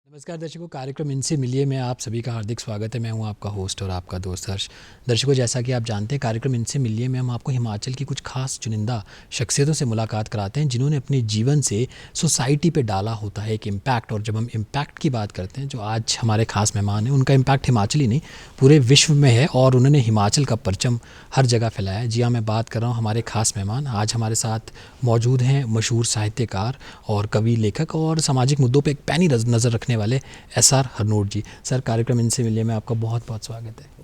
नमस्कार दर्शकों, कार्यक्रम इनसे मिलिए में आप सभी का हार्दिक स्वागत है। मैं हूं आपका होस्ट और आपका दोस्त हर्ष। दर्शकों, जैसा कि आप जानते हैं, कार्यक्रम इनसे मिलिए में हम आपको हिमाचल की कुछ खास चुनिंदा शख्सियतों से मुलाकात कराते हैं जिन्होंने अपने जीवन से सोसाइटी पे डाला होता है एक इम्पैक्ट। और जब हम इम्पैक्ट की बात करते हैं, जो आज हमारे खास मेहमान हैं, उनका इम्पैक्ट हिमाचल ही नहीं पूरे विश्व में है और उन्होंने हिमाचल का परचम हर जगह फैलाया है। जी हाँ, मैं बात कर रहा हूँ हमारे खास मेहमान आज हमारे साथ मौजूद हैं, मशहूर साहित्यकार और कवि, लेखक और सामाजिक मुद्दों पर एक पैनी नज़र रखने वाले एसआर हरनोट जी। सर, कार्यक्रम इनसे मिलिए में आपका बहुत बहुत स्वागत है।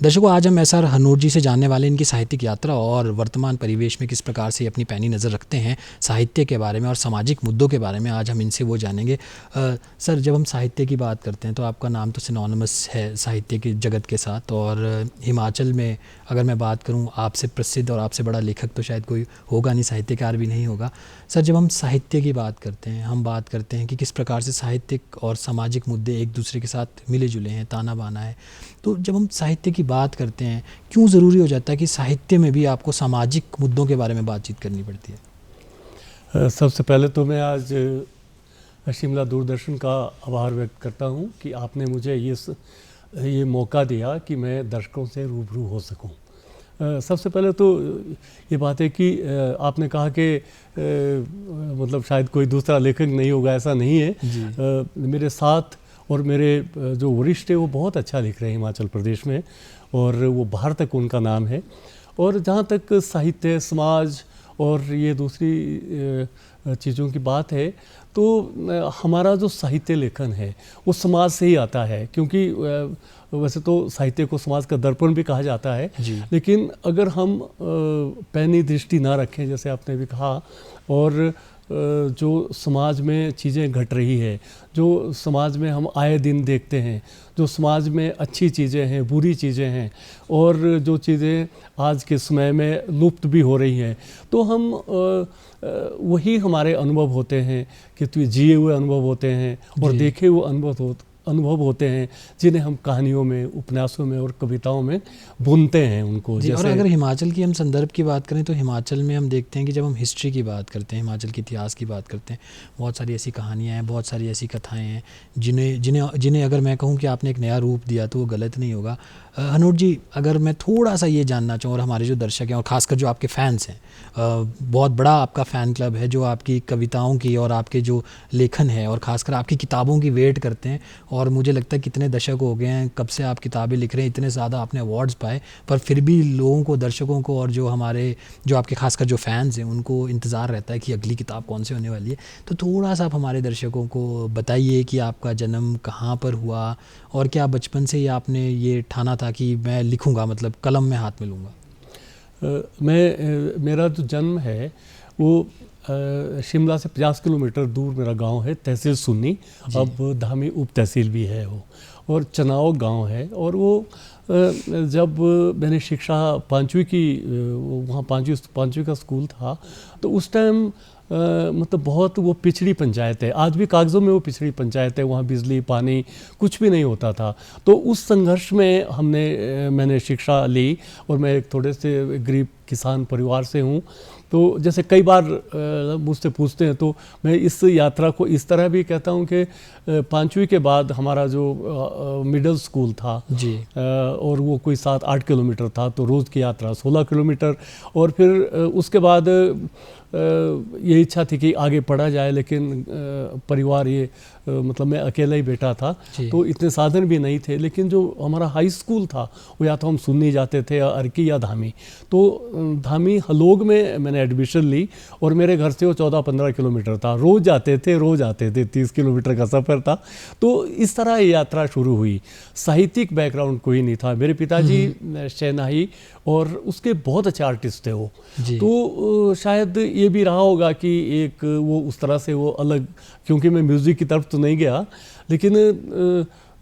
दर्शकों, आज हम एसआर हरनोट जी से जानने वाले इनकी साहित्यिक यात्रा और वर्तमान परिवेश में किस प्रकार से अपनी पैनी नज़र रखते हैं साहित्य के बारे में और सामाजिक मुद्दों के बारे में आज हम इनसे वो जानेंगे। सर, जब हम साहित्य की बात करते हैं तो आपका नाम तो सिनोनिमस है साहित्य के जगत के साथ, और हिमाचल में अगर मैं बात करूं, आपसे प्रसिद्ध और आपसे बड़ा लेखक तो शायद कोई होगा नहीं, साहित्यकार भी नहीं होगा। सर, जब हम साहित्य की बात करते हैं, हम बात करते हैं कि किस प्रकार से साहित्यिक और सामाजिक मुद्दे एक दूसरे के साथ मिले जुले हैं, ताना बाना है। तो जब हम साहित्य की बात करते हैं, क्यों ज़रूरी हो जाता है कि साहित्य में भी आपको सामाजिक मुद्दों के बारे में बातचीत करनी पड़ती है? सबसे पहले तो मैं आज शिमला दूरदर्शन का आभार व्यक्त करता हूं कि आपने मुझे ये मौका दिया कि मैं दर्शकों से रूबरू हो सकूं। सबसे पहले तो ये बात है कि आपने कहा कि मतलब शायद कोई दूसरा लेखक नहीं होगा, ऐसा नहीं है। मेरे साथ और मेरे जो वरिष्ठ है वो बहुत अच्छा लिख रहे हैं हिमाचल प्रदेश में, और वो बाहर तक उनका नाम है। और जहाँ तक साहित्य, समाज और ये दूसरी चीज़ों की बात है, तो हमारा जो साहित्य लेखन है वो समाज से ही आता है, क्योंकि वैसे तो साहित्य को समाज का दर्पण भी कहा जाता है, लेकिन अगर हम पैनी दृष्टि ना रखें, जैसे आपने भी कहा, और जो समाज में चीज़ें घट रही है, जो समाज में हम आए दिन देखते हैं, जो समाज में अच्छी चीज़ें हैं, बुरी चीज़ें हैं, और जो चीज़ें आज के समय में लुप्त भी हो रही हैं, तो हम वही हमारे अनुभव होते हैं कि तो जिए हुए अनुभव होते हैं और देखे हुए अनुभव होते हैं, जिन्हें हम कहानियों में, उपन्यासों में और कविताओं में बुनते हैं उनको। जैसे और अगर हिमाचल की हम संदर्भ की बात करें तो हिमाचल में हम देखते हैं कि जब हम हिस्ट्री की बात करते हैं, हिमाचल के इतिहास की बात करते हैं, बहुत सारी ऐसी कहानियाँ हैं, बहुत सारी ऐसी कथाएँ हैं जिन्हें अगर मैं कहूँ कि आपने एक नया रूप दिया तो वो गलत नहीं होगा। हरनोट जी, अगर मैं थोड़ा सा ये जानना चाहूँ, और हमारे जो दर्शक हैं और ख़ासकर जो आपके फ़ैन्स हैं, बहुत बड़ा आपका फ़ैन क्लब है जो आपकी कविताओं की और आपके जो लेखन है और ख़ासकर आपकी किताबों की वेट करते हैं। और मुझे लगता है कितने दशक हो गए हैं कब से आप किताबें लिख रहे हैं, इतने ज़्यादा आपने अवार्ड्स पाए, पर फिर भी लोगों को, दर्शकों को और जो आपके खासकर जो फैंस हैं उनको इंतज़ार रहता है कि अगली किताब कौन सी होने वाली है। तो थोड़ा सा आप हमारे दर्शकों को बताइए कि आपका जन्म कहाँ पर हुआ और क्या बचपन से ही आपने ये ठाना था कि मैं लिखूँगा, मतलब कलम में हाथ में लूँगा? मेरा जो जन्म है वो शिमला से 50 किलोमीटर दूर मेरा गांव है, तहसील सुन्नी, अब धामी उप तहसील भी है वो, और चनाव गांव है। और वो जब मैंने शिक्षा पांचवी की, वहाँ पांचवी का स्कूल था, तो उस टाइम मतलब बहुत वो पिछड़ी पंचायत है, आज भी कागज़ों में वो पिछड़ी पंचायत है, वहाँ बिजली पानी कुछ भी नहीं होता था। तो उस संघर्ष में मैंने शिक्षा ली, और मैं एक थोड़े से गरीब किसान परिवार से हूँ। तो जैसे कई बार मुझसे पूछते हैं, तो मैं इस यात्रा को इस तरह भी कहता हूँ कि पांचवी के बाद हमारा जो मिडिल स्कूल था जी, और वो कोई 7-8 किलोमीटर था, तो रोज़ की यात्रा 16 किलोमीटर। और फिर उसके बाद ये इच्छा थी कि आगे पढ़ा जाए, लेकिन परिवार मतलब मैं अकेला ही बेटा था, तो इतने साधन भी नहीं थे। लेकिन जो हमारा हाई स्कूल था वो या तो हम सुन्नी जाते थे या अर्की या धामी। तो धामी हलोग में मैंने एडमिशन ली, और मेरे घर से वो 14-15 किलोमीटर था, रोज़ आते थे, 30 किलोमीटर का सफ़र था। तो इस तरह ये यात्रा शुरू हुई। साहित्यिक बैकग्राउंड कोई नहीं था। मेरे पिताजी शहनाई और उसके बहुत अच्छे आर्टिस्ट थे वो, तो शायद ये भी रहा होगा कि एक वो उस तरह से वो अलग, क्योंकि मैं म्यूज़िक की तरफ तो नहीं गया, लेकिन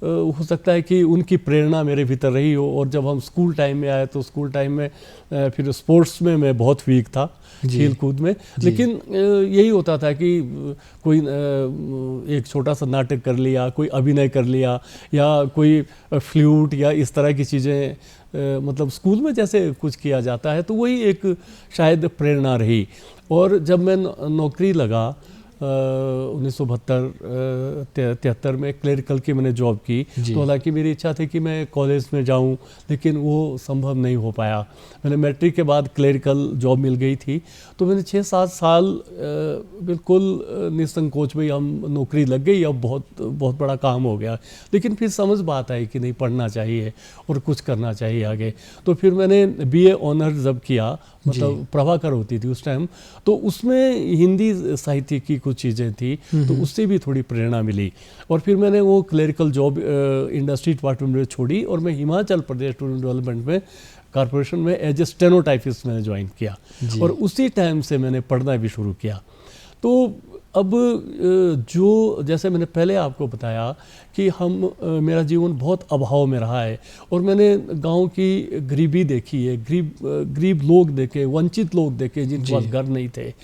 हो सकता है कि उनकी प्रेरणा मेरे भीतर रही हो। और जब हम स्कूल टाइम में आए, तो स्कूल टाइम में फिर स्पोर्ट्स में मैं बहुत वीक था, खेल कूद में, लेकिन यही होता था कि कोई एक छोटा सा नाटक कर लिया, कोई अभिनय कर लिया, या कोई फ्लूट या इस तरह की चीज़ें, मतलब स्कूल में जैसे कुछ किया जाता है, तो वही एक शायद प्रेरणा रही। और जब मैं नौकरी लगा 1972-73 में क्लरिकल की मैंने जॉब की। जी। तो हालांकि मेरी इच्छा थी कि मैं कॉलेज में जाऊं, लेकिन वो संभव नहीं हो पाया। मैंने मैट्रिक के बाद क्लरिकल जॉब मिल गई थी, तो मैंने 6-7 साल बिल्कुल निसंकोच में हम नौकरी लग गई, अब बहुत बहुत बड़ा काम हो गया। लेकिन फिर समझ बात आई कि नहीं, पढ़ना चाहिए और कुछ करना चाहिए आगे। तो फिर मैंने बीए ऑनर्स जब किया, मतलब प्रभाकर होती थी उस टाइम, तो उसमें हिंदी साहित्य की कुछ चीज़ें थी, तो उससे भी थोड़ी प्रेरणा मिली। और फिर मैंने वो क्लरिकल जॉब इंडस्ट्री डिपार्टमेंट में छोड़ी और मैं हिमाचल प्रदेश टूरिज्म डेवलपमेंट में कॉर्पोरेशन में एज ए स्टेनोटाइपिस्ट मैंने ज्वाइन किया, और उसी टाइम से मैंने पढ़ना भी शुरू किया। तो अब जो जैसे मैंने पहले आपको बताया कि मेरा जीवन बहुत अभाव में रहा है, और मैंने गांव की गरीबी देखी है, गरीब लोग देखे, वंचित लोग देखे जिनके पास घर नहीं थे।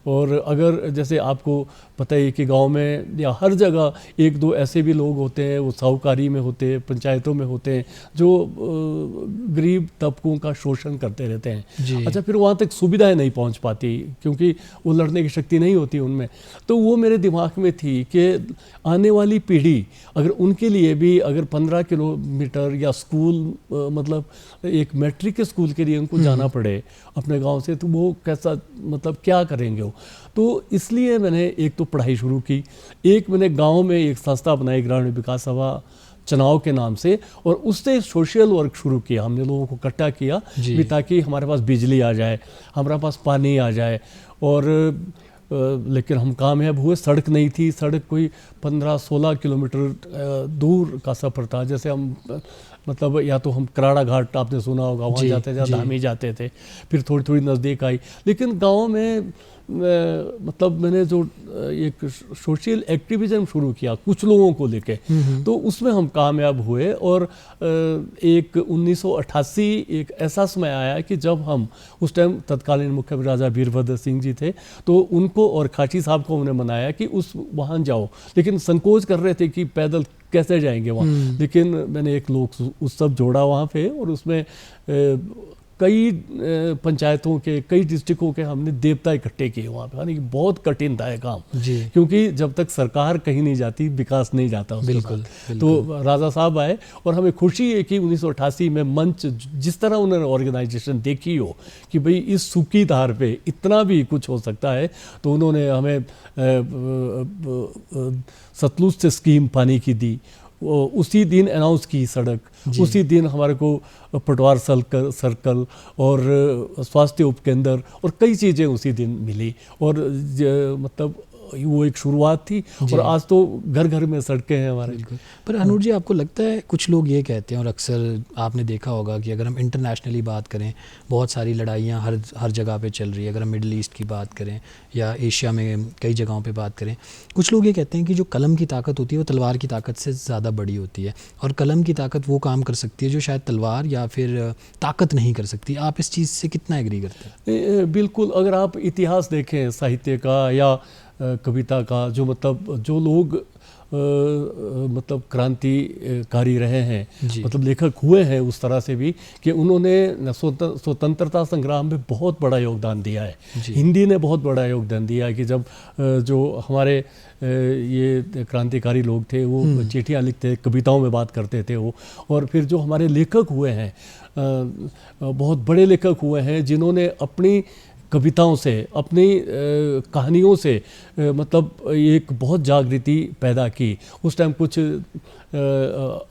और अगर जैसे आपको पता ही कि गांव में या हर जगह एक दो ऐसे भी लोग होते हैं, वो साहूकारी में होते हैं, पंचायतों में होते हैं, जो गरीब तबकों का शोषण करते रहते हैं। अच्छा, फिर वहाँ तक सुविधाएं नहीं पहुँच पाती क्योंकि वो लड़ने की शक्ति नहीं होती उनमें। तो वो मेरे दिमाग में थी कि आने वाली पीढ़ी, अगर उनके लिए भी अगर 15 किलोमीटर या स्कूल मतलब एक मैट्रिक के स्कूल के लिए उनको जाना पड़े अपने गांव से, तो वो कैसा, मतलब क्या करेंगे वो। तो इसलिए मैंने एक तो पढ़ाई शुरू की, एक मैंने गांव में एक संस्था बनाई, ग्रामीण विकास सभा चुनाव के नाम से, और उससे सोशल वर्क शुरू किया। हमने लोगों को इकट्ठा किया भी ताकि हमारे पास बिजली आ जाए, हमारे पास पानी आ जाए। और लेकिन हम कामयाब हुए। सड़क नहीं थी, सड़क कोई 15-16 किलोमीटर दूर का सफ़र था। जैसे हम मतलब या तो हम कराड़ा घाट आपने सुना होगा, वहाँ जाते जाते धामी जाते थे, फिर थोड़ी थोड़ी नज़दीक आई। लेकिन गांव में मतलब मैंने जो एक सोशल एक्टिविज्म शुरू किया कुछ लोगों को लेके, तो उसमें हम कामयाब हुए। और एक 1988 एक ऐसा समय आया कि जब हम उस टाइम तत्कालीन मुख्यमंत्री राजा वीरभद्र सिंह जी थे, तो उनको और खाची साहब को हमने मनाया कि वहाँ जाओ, लेकिन संकोच कर रहे थे कि पैदल कैसे जाएंगे वहाँ। लेकिन मैंने एक लोक उत्सव जोड़ा वहाँ पे, और उसमें कई पंचायतों के, कई डिस्ट्रिक्टों के हमने देवता इकट्ठे किए वहाँ पे। यानी कि बहुत कठिन था ये काम, क्योंकि जब तक सरकार कहीं नहीं जाती, विकास नहीं जाता उसके साथ। तो राजा साहब आए, और हमें खुशी है कि 1988 में मंच जिस तरह उन्होंने ऑर्गेनाइजेशन देखी हो कि भाई इस सूखी धार पे इतना भी कुछ हो सकता है, तो उन्होंने हमें सतलुज से स्कीम पानी की दी, उसी दिन अनाउंस की सड़क, उसी दिन हमारे को पटवार सर्कल और स्वास्थ्य उपकेंद्र और कई चीज़ें उसी दिन मिली। और मतलब वो एक शुरुआत थी, और आज तो घर घर में सड़कें हैं हमारे। पर अनूर जी, आपको लगता है, कुछ लोग ये कहते हैं और अक्सर आपने देखा होगा कि अगर हम इंटरनेशनली बात करें, बहुत सारी लड़ाइयाँ हर जगह पे चल रही है। अगर हम मिडल ईस्ट की बात करें या एशिया में कई जगहों पे बात करें, कुछ लोग ये कहते हैं कि जो कलम की ताकत होती है वो तलवार की ताकत से ज़्यादा बड़ी होती है, और कलम की ताकत वो काम कर सकती है जो शायद तलवार या फिर ताकत नहीं कर सकती। आप इस चीज़ से कितना एग्री करते हैं? बिल्कुल, अगर आप इतिहास देखें साहित्य का या कविता का, जो मतलब जो लोग मतलब क्रांतिकारी रहे हैं, मतलब लेखक हुए हैं उस तरह से भी, कि उन्होंने स्वतंत्रता संग्राम में बहुत बड़ा योगदान दिया है। हिंदी ने बहुत बड़ा योगदान दिया है कि जब जो हमारे ये क्रांतिकारी लोग थे वो चिट्ठियाँ लिखते, कविताओं में बात करते थे वो। और फिर जो हमारे लेखक हुए हैं, बहुत बड़े लेखक हुए हैं जिन्होंने अपनी कविताओं से, अपनी कहानियों से मतलब एक बहुत जागृति पैदा की। उस टाइम कुछ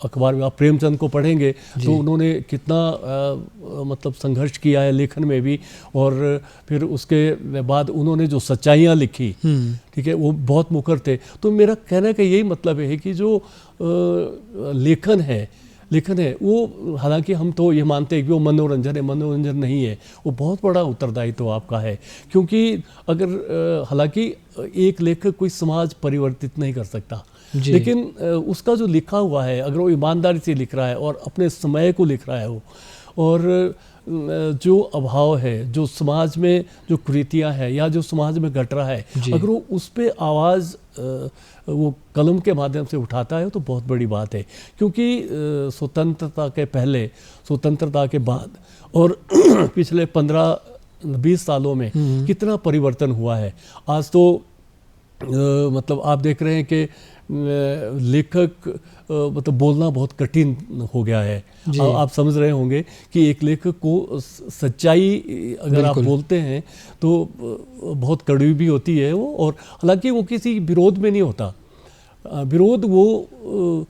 अखबार में आप प्रेमचंद को पढ़ेंगे तो उन्होंने कितना मतलब संघर्ष किया है लेखन में भी, और फिर उसके बाद उन्होंने जो सच्चाइयाँ लिखी, ठीक है, वो बहुत मुखर थे। तो मेरा कहने का यही मतलब है कि जो लेखन है वो, हालांकि हम तो ये मानते हैं कि वो मनोरंजन है, मनोरंजन नहीं है, वो बहुत बड़ा उत्तरदायित्व आपका है। क्योंकि अगर हालांकि एक लेखक कोई समाज परिवर्तित नहीं कर सकता, लेकिन उसका जो लिखा हुआ है, अगर वो ईमानदारी से लिख रहा है और अपने समय को लिख रहा है वो, और जो अभाव है, जो समाज में जो कुरीतियाँ हैं या जो समाज में घट रहा है, अगर वो उस पर आवाज़ वो कलम के माध्यम से उठाता है तो बहुत बड़ी बात है। क्योंकि स्वतंत्रता के पहले, स्वतंत्रता के बाद और पिछले 15-20 सालों में कितना परिवर्तन हुआ है। आज तो मतलब आप देख रहे हैं कि लेखक मतलब बोलना बहुत कठिन हो गया है। आप समझ रहे होंगे कि एक लेखक को सच्चाई अगर आप बोलते हैं तो बहुत कड़वी भी होती है वो, और हालांकि वो किसी विरोध में नहीं होता। विरोध वो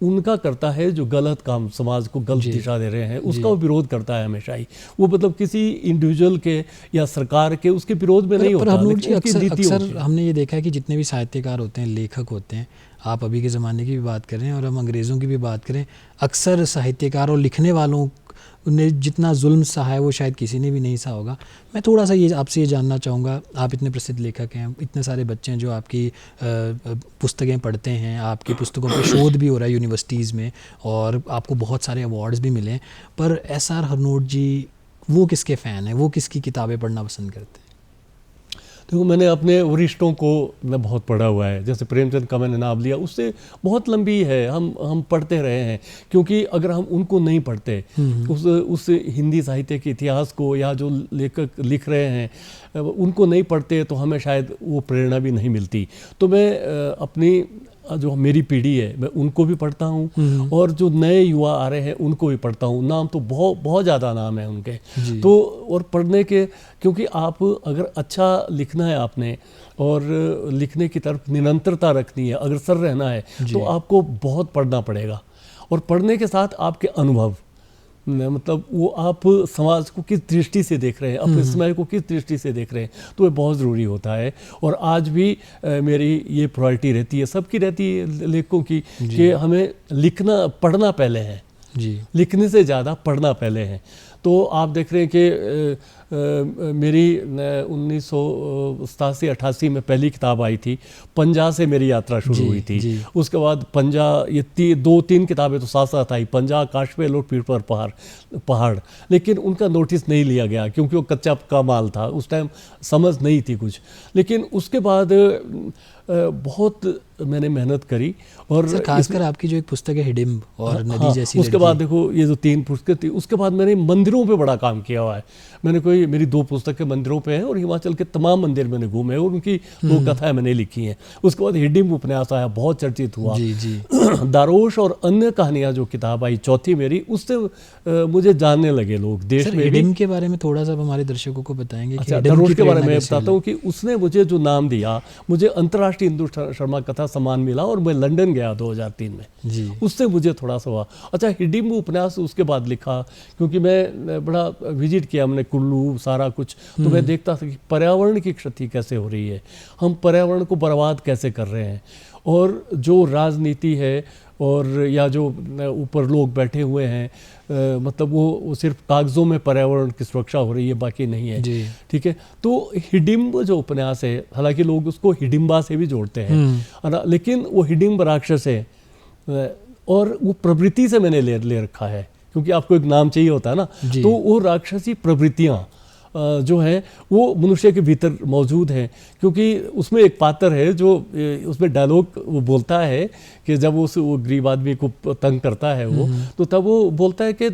उनका करता है जो गलत काम, समाज को गलत दिशा दे रहे हैं, उसका वो विरोध करता है हमेशा ही। वो मतलब किसी इंडिविजुअल के या सरकार के उसके विरोध में नहीं होता। हरनोट जी, अक्सर हमने ये देखा है कि जितने भी साहित्यकार होते हैं, लेखक होते हैं, आप अभी के ज़माने की भी बात करें और हम अंग्रेज़ों की भी बात करें, अक्सर साहित्यकार और लिखने वालों ने जितना जुल्म सहा है वो शायद किसी ने भी नहीं सहा होगा। मैं थोड़ा सा ये आपसे ये जानना चाहूँगा, आप इतने प्रसिद्ध लेखक हैं, इतने सारे बच्चे हैं जो आपकी पुस्तकें पढ़ते हैं, आपकी पुस्तकों पर शोध भी हो रहा है यूनिवर्सिटीज़ में और आपको बहुत सारे अवार्ड्स भी मिले हैं, पर एस.आर. हरनोट जी वो किसके फ़ैन हैं, वो किसकी किताबें पढ़ना पसंद करते हैं? देखो, मैंने अपने वरिष्ठों को मैं बहुत पढ़ा हुआ है। जैसे प्रेमचंद का मैंने नाम लिया, उससे बहुत लंबी है, हम पढ़ते रहे हैं। क्योंकि अगर हम उनको नहीं पढ़ते, उस हिंदी साहित्य के इतिहास को, या जो लेखक लिख रहे हैं उनको नहीं पढ़ते, तो हमें शायद वो प्रेरणा भी नहीं मिलती। तो मैं अपनी जो मेरी पीढ़ी है मैं उनको भी पढ़ता हूँ, और जो नए युवा आ रहे हैं उनको भी पढ़ता हूँ। नाम तो बहुत ज़्यादा नाम है उनके। तो और पढ़ने के, क्योंकि आप अगर अच्छा लिखना है आपने और लिखने की तरफ निरंतरता रखनी है, अग्रसर रहना है, तो आपको बहुत पढ़ना पड़ेगा। और पढ़ने के साथ आपके अनुभव, मतलब वो आप समाज को किस दृष्टि से देख रहे हैं, अपने समय को किस दृष्टि से देख रहे हैं, तो ये बहुत ज़रूरी होता है। और आज भी मेरी ये प्रायोरिटी रहती है, सबकी रहती है लेखकों की, कि हमें लिखना, पढ़ना पहले है जी, लिखने से ज़्यादा पढ़ना पहले है। तो आप देख रहे हैं कि मेरी 1987-88 में पहली किताब आई थी, पंजा से मेरी यात्रा शुरू हुई थी। उसके बाद पंजा, ये 2-3 किताबें तो साथ साथ आई, पंजा, आकाश पे लोग, पीठ पर पहाड़, लेकिन उनका नोटिस नहीं लिया गया क्योंकि वो कच्चा का माल था, उस टाइम समझ नहीं थी कुछ। लेकिन उसके बाद बहुत मैंने मेहनत करी। और खासकर आपकी जो एक पुस्तक है हिडिंब और नदी जैसी, उसके बाद देखो ये जो 3 पुस्तकें थी, उसके बाद मैंने मंदिरों पे बड़ा काम किया हुआ है। मैंने मेरी 2 पुस्तकें मंदिरों पे हैं, और हिमाचल के तमाम मंदिर मैंने घूमे और उनकी 2 कथाएं मैंने लिखी हैं। उसके बाद हिडिंब उपन्यास आया, बहुत चर्चित हुआ। दारोश और अन्य कहानियां जो किताब आई, चौथी मेरी, उससे मुझे जानने लगे लोग देश में। हिडिंब के बारे में थोड़ा सा हमारे दर्शकों को बताएंगे? अच्छा, दारोश के बारे में मैं बताता हूँ कि उसने मुझे जो नाम दिया, मुझे अंतर्राष्ट्रीय हिंदू शर्मा कथा सम्मान मिला और मैं लंदन गया 2003 में जी। उससे मुझे थोड़ा सा हुआ। अच्छा, हिडिंब उपन्यास उसके बाद लिखा, क्योंकि मैं बड़ा विजिट किया हमने कुल्लू, सारा कुछ, तो मैं देखता था कि पर्यावरण की क्षति कैसे हो रही है, हम पर्यावरण को बर्बाद कैसे कर रहे हैं। और जो राजनीति है और या जो ऊपर लोग बैठे हुए हैं, मतलब वो सिर्फ कागज़ों में पर्यावरण की सुरक्षा हो रही है, बाकी नहीं है। ठीक है, तो हिडिंब जो उपन्यास है, हालांकि लोग उसको हिडिंबा से भी जोड़ते हैं, लेकिन वो हिडिंब राक्षस है, और वो प्रवृत्ति से मैंने ले रखा है, क्योंकि आपको एक नाम चाहिए होता है ना। तो वो राक्षसी प्रवृत्तियाँ जो है वो मनुष्य के भीतर मौजूद हैं। क्योंकि उसमें एक पात्र है जो उसमें डायलॉग वो बोलता है कि जब वो गरीब आदमी को तंग करता है वो, तो तब वो बोलता है कि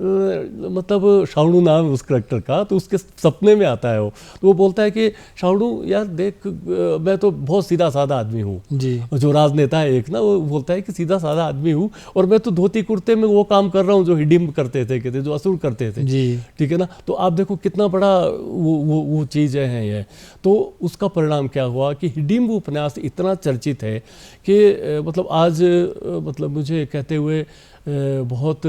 मतलब शावणु नाम है उस करैक्टर का, तो उसके सपने में आता है वो, तो वो बोलता है कि शावणु यार देख, मैं तो बहुत सीधा साधा आदमी हूँ। जो राजनेता है एक ना, वो बोलता है कि सीधा साधा आदमी हूँ और मैं तो धोती कुर्ते में वो काम कर रहा हूँ जो हिडिंब करते थे, कहते जो असुर करते थे। ठीक है ना, तो आप देखो कितना बड़ा वो चीज़ें हैं ये। तो उसका परिणाम क्या हुआ कि हिडिंब उपन्यास इतना चर्चित है कि मतलब आज मतलब मुझे कहते हुए बहुत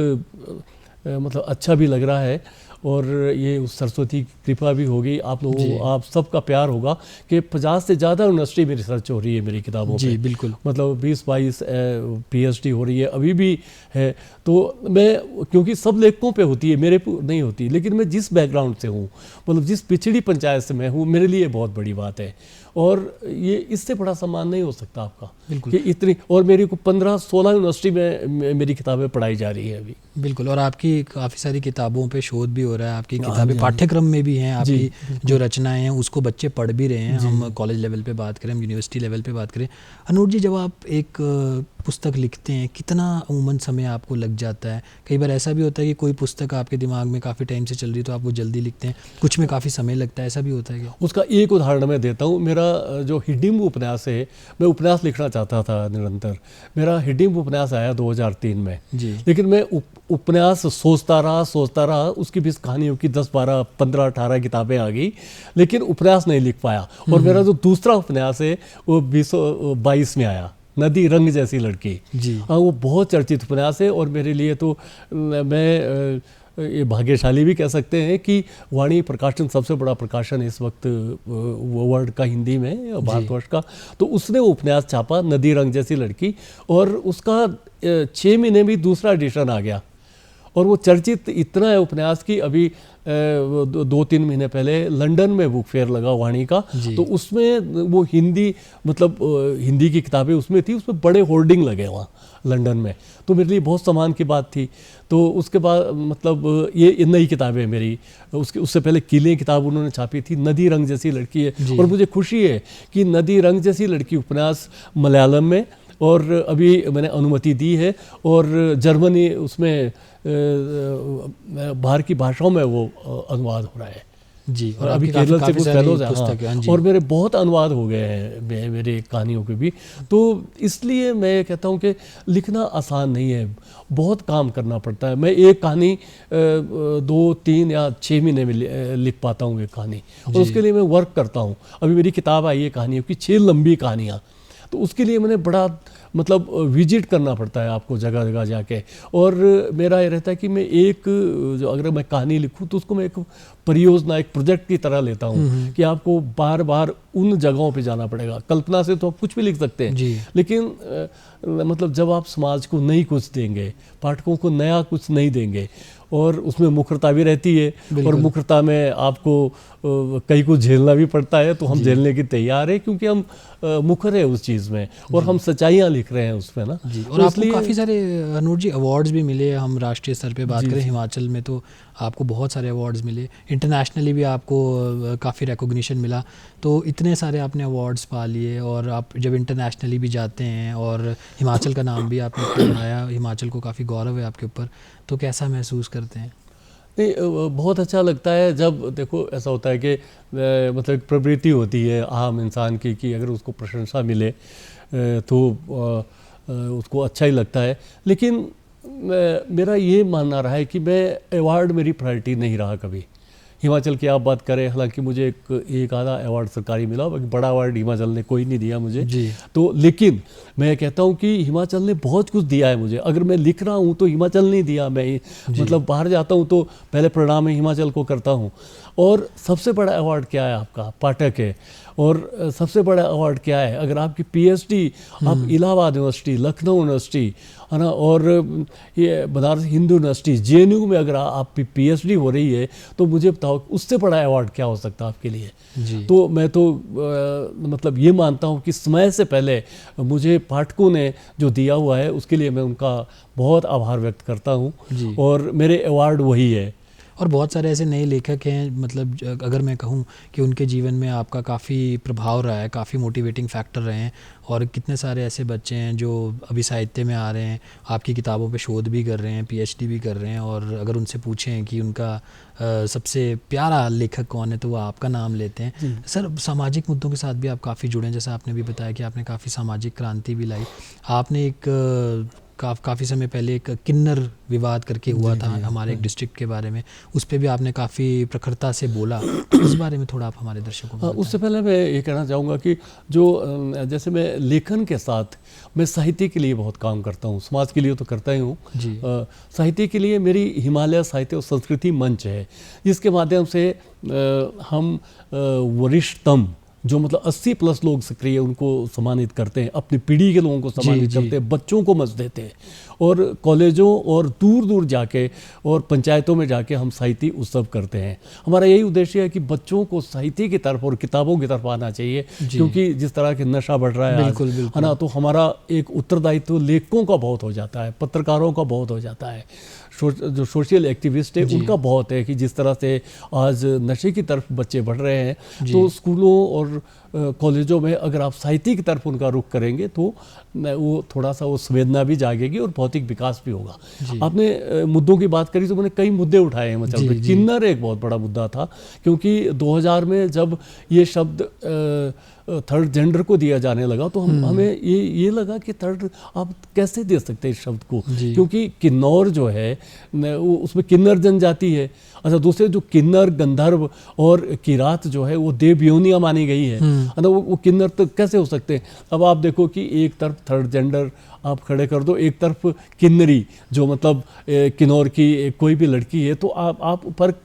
मतलब अच्छा भी लग रहा है, और ये उस सरस्वती की कृपा भी होगी, आप लोगों आप सबका प्यार होगा कि 50 से ज़्यादा यूनिवर्सिटी में रिसर्च हो रही है मेरी किताबों पे। बिल्कुल, मतलब 20-22 PhD हो रही है, अभी भी है। तो मैं, क्योंकि सब लेखकों पे होती है, मेरे पे नहीं होती, लेकिन मैं जिस बैकग्राउंड से हूँ, मतलब जिस पिछड़ी पंचायत से मैं हूँ, मेरे लिए बहुत बड़ी बात है। और ये इससे बड़ा सम्मान नहीं हो सकता आपका कि इतनी, और मेरी को 15-16 यूनिवर्सिटी में मेरी किताबें पढ़ाई जा रही है अभी। बिल्कुल, और आपकी काफ़ी सारी किताबों पे शोध भी हो रहा है, आपकी किताबें पाठ्यक्रम में भी हैं, आपकी जो रचनाएं हैं उसको बच्चे पढ़ भी रहे हैं। हम कॉलेज लेवल पे बात करें, हम यूनिवर्सिटी लेवल पे बात करें। हरनोट जी, जब आप एक पुस्तक लिखते हैं कितना अमूमन समय आपको लग जाता है? कई बार ऐसा भी होता है कि कोई पुस्तक आपके दिमाग में काफ़ी टाइम से चल रही है तो आप वो जल्दी लिखते हैं, कुछ में काफ़ी समय लगता है, ऐसा भी होता है क्या? उसका एक उदाहरण मैं देता हूँ। मेरा जो हिडिंब उपन्यास है, मैं उपन्यास लिखना चाहता था निरंतर। मेरा हिडिंब उपन्यास आया 2003 में जी। लेकिन मैं उपन्यास सोचता रहा, उसकी भी कहानियों की 10, 12, 15, 18 किताबें आ गई, लेकिन उपन्यास नहीं लिख पाया। और मेरा जो दूसरा उपन्यास है वो 2022 में आया, नदी रंग जैसी लड़की। जी। हाँ, वो बहुत चर्चित उपन्यास है और मेरे लिए तो मैं ये भाग्यशाली भी कह सकते हैं कि वाणी प्रकाशन सबसे बड़ा प्रकाशन इस वक्त वर्ल्ड का हिंदी में, भारतवर्ष का, तो उसने उपन्यास छापा नदी रंग जैसी लड़की, और उसका 6 महीने में दूसरा एडिशन आ गया। और वो चर्चित इतना है उपन्यास की अभी 2-3 महीने पहले लंदन में बुक फेयर लगा वाणी का, तो उसमें वो हिंदी मतलब हिंदी की किताबें उसमें थी, उसमें बड़े होर्डिंग लगे वहाँ लंदन में, तो मेरे लिए बहुत सम्मान की बात थी। तो उसके बाद मतलब ये नई किताबें मेरी, उससे पहले किले किताब उन्होंने छापी थी, नदी रंग जैसी लड़की है, और मुझे खुशी है कि नदी रंग जैसी लड़की उपन्यास मलयालम में, और अभी मैंने अनुमति दी है, और जर्मनी उसमें बाहर की भाषाओं में वो अनुवाद हो रहा है जी। और अभी केरल से कुछ फेलोज हैं, और मेरे बहुत अनुवाद हो गए हैं मेरे कहानियों के भी। तो इसलिए मैं कहता हूँ कि लिखना आसान नहीं है, बहुत काम करना पड़ता है। मैं एक कहानी 2, 3 या 6 महीने में लिख पाता हूँ एक कहानी, और उसके लिए मैं वर्क करता हूँ। अभी मेरी किताब आई है कहानियों की, 6 लंबी कहानियाँ, तो उसके लिए मैंने बड़ा मतलब विजिट करना पड़ता है आपको जगह जगह जाके। और मेरा ये रहता है कि मैं एक जो अगर मैं कहानी लिखूं तो उसको मैं एक परियोजना, एक प्रोजेक्ट की तरह लेता हूं कि आपको बार बार उन जगहों पे जाना पड़ेगा। कल्पना से तो आप कुछ भी लिख सकते हैं, लेकिन मतलब जब आप समाज को नई कुछ देंगे, पाठकों को नया कुछ नहीं देंगे, और उसमें मुखरता भी रहती है, और मुखरता में आपको कई कुछ झेलना भी पड़ता है, तो हम झेलने की तैयार है क्योंकि हम मुखर है उस चीज़ में, और हम सच्चाइयाँ लिख रहे हैं उसमें ना। और तो आपको काफ़ी सारे अनूर जी अवार्ड्स भी मिले। हम राष्ट्रीय स्तर पे बात करें, हिमाचल में तो आपको बहुत सारे अवार्ड्स मिले, इंटरनेशनली भी आपको काफ़ी रिकॉग्निशन मिला। तो इतने सारे आपने अवार्ड्स पा लिए, और आप जब इंटरनेशनली भी जाते हैं और हिमाचल का नाम भी आपने बनाया, हिमाचल को काफ़ी गौरव है आपके ऊपर, तो कैसा महसूस करते हैं? नहीं, बहुत अच्छा लगता है जब देखो ऐसा होता है कि मतलब एक प्रवृत्ति होती है आम इंसान की कि अगर उसको प्रशंसा मिले तो उसको अच्छा ही लगता है। लेकिन मेरा ये मानना रहा है कि मैं अवार्ड मेरी प्रायोरिटी नहीं रहा कभी। हिमाचल की आप बात करें, हालांकि मुझे एक आधा अवार्ड सरकारी मिला, बाकी बड़ा अवार्ड हिमाचल ने कोई नहीं दिया मुझे जी। तो, लेकिन मैं कहता हूँ कि हिमाचल ने बहुत कुछ दिया है मुझे। अगर मैं लिख रहा हूँ तो हिमाचल नहीं दिया, मैं मतलब बाहर जाता हूँ तो पहले प्रणाम हिमाचल को करता हूँ। और सबसे बड़ा अवार्ड क्या है आपका? पाठक है। और सबसे बड़ा अवार्ड क्या है? अगर आपकी पीएचडी आप इलाहाबाद यूनिवर्सिटी, लखनऊ यूनिवर्सिटी है ना, और ये बनारस हिंदू यूनिवर्सिटी, जेएनयू में अगर आपकी पीएचडी हो रही है, तो मुझे बताओ उससे बड़ा अवार्ड क्या हो सकता है आपके लिए? तो मैं तो मतलब ये मानता हूँ कि समय से पहले मुझे पाठकों ने जो दिया हुआ है उसके लिए मैं उनका बहुत आभार व्यक्त करता हूँ, और मेरे अवार्ड वही है। और बहुत सारे ऐसे नए लेखक हैं, मतलब अगर मैं कहूँ कि उनके जीवन में आपका काफ़ी प्रभाव रहा है, काफ़ी मोटिवेटिंग फैक्टर रहे हैं, और कितने सारे ऐसे बच्चे हैं जो अभी साहित्य में आ रहे हैं, आपकी किताबों पे शोध भी कर रहे हैं, पीएचडी भी कर रहे हैं, और अगर उनसे पूछें कि उनका सबसे प्यारा लेखक कौन है तो वो आपका नाम लेते हैं। सर, सामाजिक मुद्दों के साथ भी आप काफ़ी जुड़े हैं, जैसा आपने भी बताया कि आपने काफ़ी सामाजिक क्रांति भी लाई। आपने एक काफ़ी समय पहले एक किन्नर विवाद करके हुआ था हमारे एक डिस्ट्रिक्ट के बारे में, उस पर भी आपने काफ़ी प्रखरता से बोला, उस बारे में थोड़ा आप हमारे दर्शकों को बताएं। उससे पहले मैं ये कहना चाहूँगा कि जो जैसे मैं लेखन के साथ मैं साहित्य के लिए बहुत काम करता हूँ, समाज के लिए तो करता ही हूँ, साहित्य के लिए मेरी हिमालय साहित्य और संस्कृति मंच है, जिसके माध्यम से हम वरिष्ठतम जो मतलब 80+ लोग सक्रिय उनको सम्मानित करते हैं, अपनी पीढ़ी के लोगों को सम्मानित करते हैं, बच्चों को मंच देते हैं, और कॉलेजों और दूर दूर जाके और पंचायतों में जाके हम साहित्य उत्सव करते हैं। हमारा यही उद्देश्य है कि बच्चों को साहित्य की तरफ और किताबों की तरफ आना चाहिए, क्योंकि जिस तरह के नशा बढ़ रहा है बिल्कुल, है ना, तो हमारा एक उत्तरदायित्व लेखकों का बहुत हो जाता है, पत्रकारों का बहुत हो जाता है, जो सोशल एक्टिविस्ट है उनका बहुत है कि जिस तरह से आज नशे की तरफ बच्चे बढ़ रहे हैं, तो स्कूलों और कॉलेजों में अगर आप साहित्य की तरफ उनका रुख करेंगे तो वो थोड़ा सा वो संवेदना भी जागेगी और भौतिक विकास भी होगा। आपने मुद्दों की बात करी तो मैंने कई मुद्दे उठाए हैं, मतलब किन्नर एक बहुत बड़ा मुद्दा था, क्योंकि 2000 में जब ये शब्द थर्ड जेंडर को दिया जाने लगा तो हमें ये लगा कि थर्ड आप कैसे दे सकते हैं इस शब्द को, क्योंकि किन्नौर जो है उसमें किन्नर जनजाति है। अच्छा, दूसरे जो किन्नर, गंधर्व और किरात जो है वो देवयोनियां मानी गई है ना, वो किन्नर तो कैसे हो सकते हैं। अब आप देखो कि एक तरफ थर्ड जेंडर आप खड़े कर दो, एक तरफ किन्नरी जो मतलब किन्नौर की कोई भी लड़की है, तो आप फर्क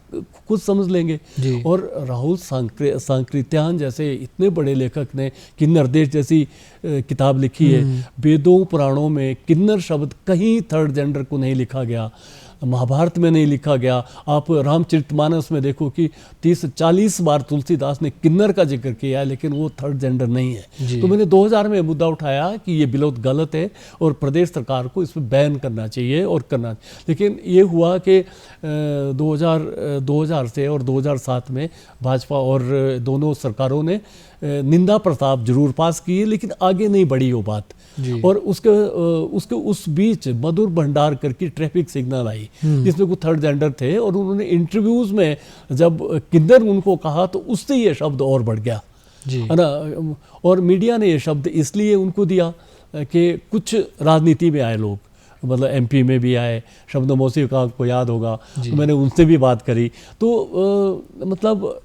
खुद समझ लेंगे। और राहुल सांकृत्यायन जैसे इतने बड़े लेखक ने किन्नर देश जैसी किताब लिखी है। वेदों पुराणों में किन्नर शब्द कहीं थर्ड जेंडर को नहीं लिखा गया, महाभारत में नहीं लिखा गया। आप रामचरितमानस में देखो कि 30-40 बार तुलसीदास ने किन्नर का जिक्र किया है, लेकिन वो थर्ड जेंडर नहीं है। तो मैंने 2000 में मुद्दा उठाया कि ये बिल्कुल गलत है और प्रदेश सरकार को इसमें बैन करना चाहिए और करना। लेकिन ये हुआ कि 2000 से और 2007 में भाजपा और दोनों सरकारों ने निंदा प्रस्ताव जरूर पास किए, लेकिन आगे नहीं बढ़ी वो बात। और उसके उस बीच मधुर भंडारकर की ट्रैफिक सिग्नल आई जिसमें कुछ थर्ड जेंडर थे, और उन्होंने इंटरव्यूज में जब किन्नर उनको कहा तो उससे ये शब्द और बढ़ गया, है ना। और मीडिया ने ये शब्द इसलिए उनको दिया कि कुछ राजनीति में आए लोग, मतलब एमपी में भी आए, शब्दमोसी का आपको याद होगा, तो मैंने उनसे भी बात करी। तो मतलब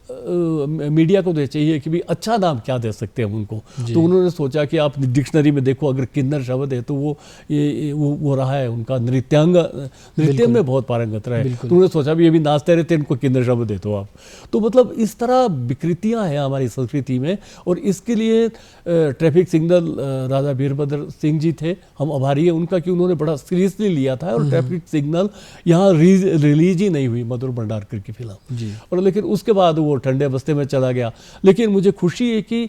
मीडिया को तो चाहिए कि भी अच्छा नाम क्या दे सकते हैं हम उनको। तो उन्होंने सोचा कि आप डिक्शनरी में देखो, अगर किन्नर शब्द है तो वो रहा है उनका नृत्य में बहुत पारंगत रहा है, तो उन्होंने सोचा भी ये भी नाचते रहते, इनको किन्नर शब्द दे दो आप। तो मतलब इस तरह विकृतियाँ हैं हमारी संस्कृति में, और इसके लिए ट्रैफिक सिग्नल राजा वीरभद्र सिंह जी थे, हम आभारी हैं उनका कि उन्होंने बड़ा सीरियसली लिया था। और ट्रैफिक सिग्नल यहाँ रिलीज ही नहीं हुई मधुर भंडारकर की फिल्म, और लेकिन उसके बाद वो ठंडे बस्ते में चला गया। लेकिन मुझे खुशी है कि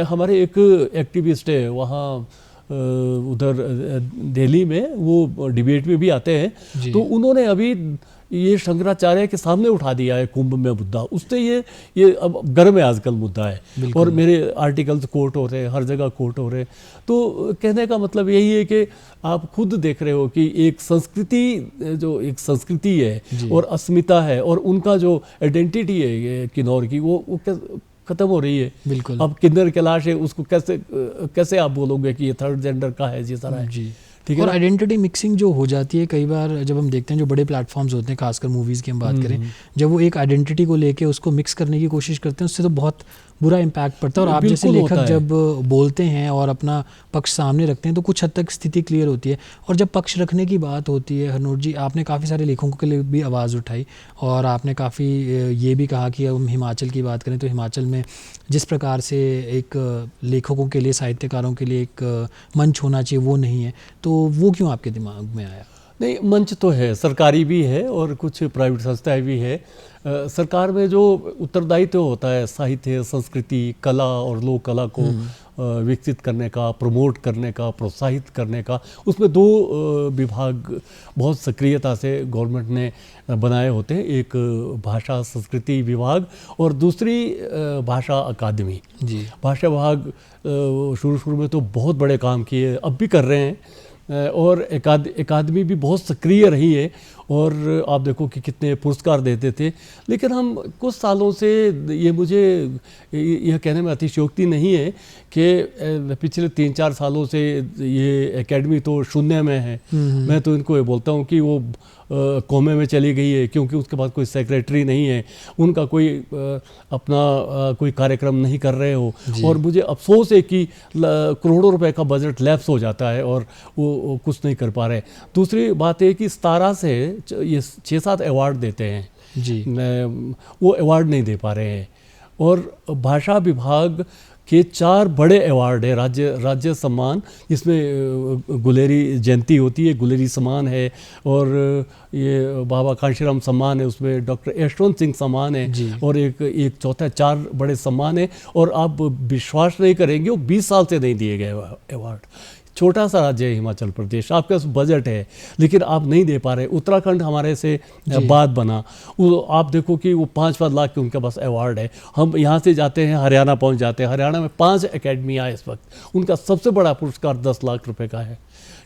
हमारे एक एक्टिविस्ट है वहाँ उधर दिल्ली में, वो डिबेट में भी आते हैं, तो उन्होंने अभी ये शंकराचार्य के सामने उठा दिया है कुंभ में मुद्दा। उससे ये अब गर्म है आजकल मुद्दा है, और मेरे आर्टिकल्स कोट हो रहे हैं, हर जगह कोट हो रहे हैं। तो कहने का मतलब यही है कि आप खुद देख रहे हो कि एक संस्कृति, जो एक संस्कृति है और अस्मिता है, और उनका जो आइडेंटिटी है किन्नौर की, वो खत्म हो रही है। बिल्कुल। अब किन्नर की लाश है, उसको कैसे आप बोलोगे कि ये थर्ड जेंडर का है जिस तरह है। ठीक है। और आइडेंटिटी मिक्सिंग जो हो जाती है कई बार, जब हम देखते हैं जो बड़े प्लेटफॉर्म्स होते हैं, खासकर मूवीज़ की हम बात करें, जब वो एक आइडेंटिटी को लेके उसको मिक्स करने की कोशिश करते हैं, उससे तो बहुत बुरा इम्पैक्ट पड़ता है। और आप जैसे लेखक जब बोलते हैं और अपना पक्ष सामने रखते हैं तो कुछ हद तक स्थिति क्लियर होती है। और जब पक्ष रखने की बात होती है, हरनोट जी, आपने काफ़ी सारे लेखकों के लिए भी आवाज़ उठाई, और आपने काफ़ी ये भी कहा कि हम हिमाचल की बात करें तो हिमाचल में जिस प्रकार से एक लेखकों के लिए, साहित्यकारों के लिए एक मंच होना चाहिए, वो नहीं है। तो वो क्यों आपके दिमाग में आया? नहीं, मंच तो है, सरकारी भी है और कुछ प्राइवेट संस्थाएं भी है। सरकार में जो उत्तरदायित्व होता है साहित्य, संस्कृति, कला और लोक कला को विकसित करने का, प्रमोट करने का, प्रोत्साहित करने का, उसमें दो विभाग बहुत सक्रियता से गवर्नमेंट ने बनाए होते हैं। एक भाषा संस्कृति विभाग और दूसरी भाषा अकादमी। भाषा विभाग शुरू में तो बहुत बड़े काम किए, अब भी कर रहे हैं, और अकादमी भी बहुत सक्रिय रही है, और आप देखो कि कितने पुरस्कार देते थे। लेकिन हम कुछ सालों से, ये मुझे यह कहने में अतिशयोक्ति नहीं है कि पिछले 3-4 सालों से ये एकेडमी तो शून्य में है। मैं तो इनको ये बोलता हूँ कि वो कोमे में चली गई है, क्योंकि उसके बाद कोई सेक्रेटरी नहीं है, उनका कोई अपना कोई कार्यक्रम नहीं कर रहे हो। और मुझे अफसोस है कि करोड़ों रुपए का बजट लैप्स हो जाता है और वो कुछ नहीं कर पा रहे। दूसरी बात है कि 17 से ये 6-7 अवार्ड देते हैं, वो अवार्ड नहीं दे पा रहे हैं। और भाषा विभाग के 4 बड़े अवार्ड है, राज्य सम्मान, जिसमें गुलेरी जयंती होती है, गुलेरी सम्मान है, और ये बाबा कांशीराम सम्मान है, उसमें डॉक्टर यशवंत सिंह सम्मान है, और एक चौथा, 4 बड़े सम्मान है। और आप विश्वास नहीं करेंगे, वो 20 साल से नहीं दिए गए अवार्ड। छोटा सा राज्य है हिमाचल प्रदेश, आपके पास बजट है लेकिन आप नहीं दे पा रहे। उत्तराखंड हमारे से बाद बना, वो आप देखो कि वो 5-5 लाख के उनके पास अवार्ड है। हम यहाँ से जाते हैं हरियाणा पहुँच जाते हैं, हरियाणा में 5 अकेडमियाँ इस वक्त, उनका सबसे बड़ा पुरस्कार 10 लाख रुपए का है।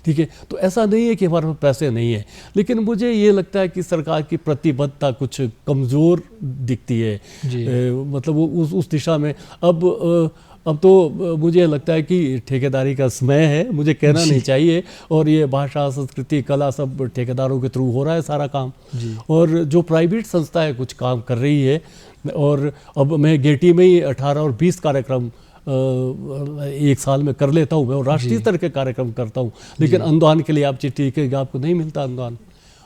ठीक है, तो ऐसा नहीं है कि हमारे पास पैसे नहीं है, लेकिन मुझे ये लगता है कि सरकार की प्रतिबद्धता कुछ कमज़ोर दिखती है। मतलब वो उस दिशा में अब तो मुझे लगता है कि ठेकेदारी का समय है, मुझे कहना नहीं चाहिए, और ये भाषा, संस्कृति, कला सब ठेकेदारों के थ्रू हो रहा है सारा काम। और जो प्राइवेट संस्था है कुछ काम कर रही है, और अब मैं गेटी में ही 18 और 20 कार्यक्रम एक साल में कर लेता हूँ मैं, और राष्ट्रीय स्तर के कार्यक्रम करता हूँ, लेकिन अनुदान के लिए आप चिट्ठी लिखेंगे आपको नहीं मिलता अनुदान,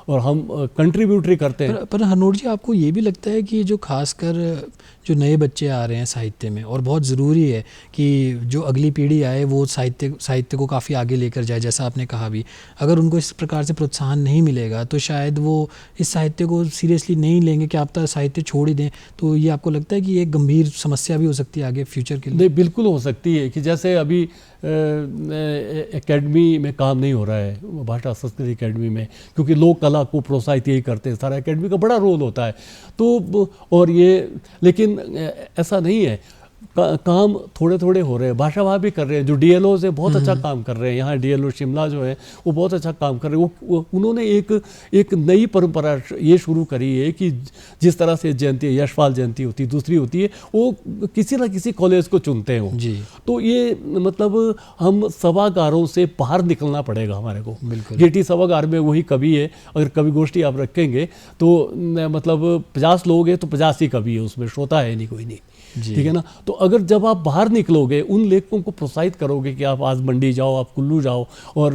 और हम कंट्रीब्यूटरी करते हैं। पर हरनोट जी, आपको ये भी लगता है कि जो खासकर जो नए बच्चे आ रहे हैं साहित्य में, और बहुत ज़रूरी है कि जो अगली पीढ़ी आए वो साहित्य को काफ़ी आगे लेकर जाए, जैसा आपने कहा भी, अगर उनको इस प्रकार से प्रोत्साहन नहीं मिलेगा तो शायद वो इस साहित्य को सीरियसली नहीं लेंगे, कि आप तो साहित्य छोड़ ही दें, तो ये आपको लगता है कि एक गंभीर समस्या भी हो सकती है आगे फ्यूचर के लिए? नहीं, बिल्कुल हो सकती है, कि जैसे अभी एकेडमी में काम नहीं हो रहा है, भाषा संस्कृति एकेडमी में, क्योंकि लोक कला को प्रोत्साहित यही करते हैं, सारा एकेडमी का बड़ा रोल होता है। तो और ये, लेकिन ऐसा नहीं है, काम थोड़े थोड़े हो रहे हैं, भाषा भाव भी कर रहे हैं, जो डीएलओ से बहुत अच्छा काम कर रहे हैं, यहाँ डीएलओ शिमला जो है वो बहुत अच्छा काम कर रहे हैं। वो उन्होंने एक नई परंपरा ये शुरू करी है कि जिस तरह से जयंती, यशपाल जयंती होती है, दूसरी होती है, वो किसी ना किसी कॉलेज को चुनते हैं वो। तो ये मतलब हम सभागारों से बाहर निकलना पड़ेगा हमारे को। गेटी सभागार में वही कवि है, अगर कवि गोष्ठी आप रखेंगे तो मतलब 50 लोग हैं तो 50 ही कवि है, उसमें श्रोता है नहीं, कोई नहीं, ठीक है ना। तो अगर जब आप बाहर निकलोगे, उन लेखकों को प्रोत्साहित करोगे कि आप आज मंडी जाओ, आप कुल्लू जाओ और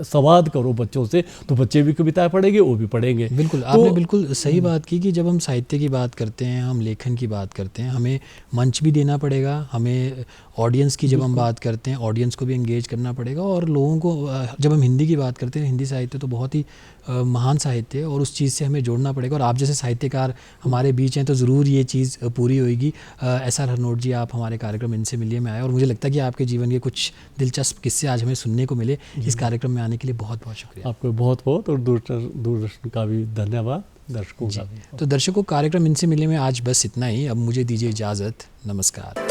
संवाद करो बच्चों से, तो बच्चे भी कविताएं पढ़ेंगे, वो भी पढ़ेंगे। बिल्कुल, आपने बिल्कुल सही बात की कि जब हम साहित्य की बात करते हैं, हम लेखन की बात करते हैं, हमें मंच भी देना पड़ेगा, हमें ऑडियंस की जब हम बात करते हैं, ऑडियंस को भी एंगेज करना पड़ेगा, और लोगों को, जब हम हिंदी की बात करते हैं, हिंदी साहित्य तो बहुत ही महान साहित्य है, और उस चीज़ से हमें जोड़ना पड़ेगा, और आप जैसे साहित्यकार हमारे बीच हैं तो ज़रूर ये चीज़ पूरी होगी। एसआर हरनोट जी, आप हमारे कार्यक्रम इनसे मिलिए में आए, और मुझे लगता है कि आपके जीवन के कुछ दिलचस्प किस्से आज हमें सुनने को मिले। इस कार्यक्रम में आने के लिए बहुत बहुत शुक्रिया आपको, बहुत बहुत, और दूरदर्शन का भी धन्यवाद, दर्शकों का भी। तो दर्शकों, कार्यक्रम इनसे मिलिए में आज बस इतना ही। अब मुझे दीजिए इजाज़त, नमस्कार।